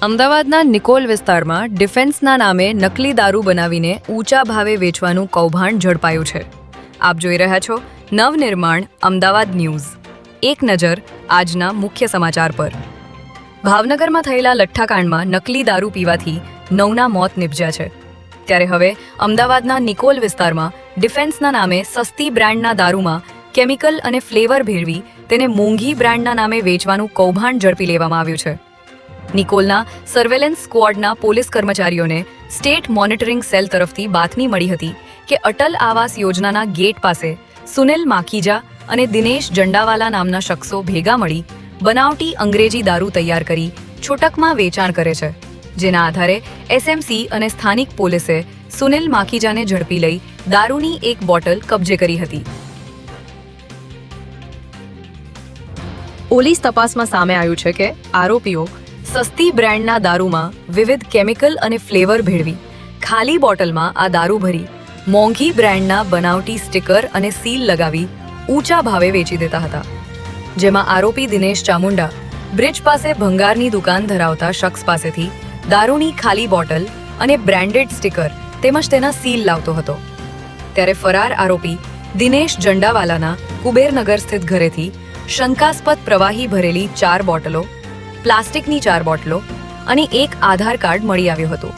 અમદાવાદના નિકોલ વિસ્તારમાં ડિફેન્સના નામે નકલી દારૂ બનાવીને ઊંચા ભાવે વેચવાનું કૌભાંડ ઝડપાયું છે. આપ જોઈ રહ્યા છો નવનિર્માણ અમદાવાદ ન્યૂઝ. એક નજર આજના મુખ્ય સમાચાર પર. ભાવનગરમાં થયેલા લઠ્ઠાકાંડમાં નકલી દારૂ પીવાથી 9ના મોત નિપજ્યા છે. ત્યારે હવે અમદાવાદના નિકોલ વિસ્તારમાં ડિફેન્સના નામે સસ્તી બ્રાન્ડના દારૂમાં કેમિકલ અને ફ્લેવર ભેળવી તેને મોંઘી બ્રાન્ડના નામે વેચવાનું કૌભાંડ ઝડપી લેવામાં આવ્યું છે. નિકોલના સર્વેલન્સ સ્ક્વોડના પોલીસ કર્મચારીઓને સ્ટેટ મોનિટરિંગ સેલ તરફથી બાતમી મળી હતી કે અટલ આવાસ યોજનાના ગેટ પાસે સુનિલ માખીજા અને દિનેશ જંડાવાલા નામના શખ્સો ભેગા મળી બનાવટી અંગ્રેજી દારૂ તૈયાર કરી છૂટકમાં વેચાણ કરે છે. જેના આધારે એસએમસી અને સ્થાનિક પોલીસે સુનિલ માખીજાને ઝડપી લઈ દારૂની એક બોટલ કબજે કરી હતી. પોલીસ તપાસમાં સામે આવ્યું છે કે આરોપીઓ સસ્તી બ્રાન્ડના દારૂમાં વિવિધ કેમિકલ અને ફ્લેવર ભેળવી ખાલી બોટલમાં આ દારૂ ભરી મોંઘી બ્રાન્ડના બનાવટી સ્ટીકર અને સીલ લગાવી ઊંચા ભાવે વેચી દેતા હતા. જેમાં આરોપી દિનેશ ચામુંડા બ્રિજ પાસે ભંગારની દુકાન ધરાવતા શખ્સ પાસેથી દારૂની ખાલી બોટલ અને બ્રાન્ડેડ સ્ટીકર તેમજ તેના સીલ લાવતો હતો. ત્યારે ફરાર આરોપી દિનેશ જંડાવાલાના કુબેરનગર સ્થિત ઘરેથી શંકાસ્પદ પ્રવાહી ભરેલી 4 બોટલો, પ્લાસ્ટિકની 4 બોટલો અને એક આધાર કાર્ડ મળી આવ્યું હતું.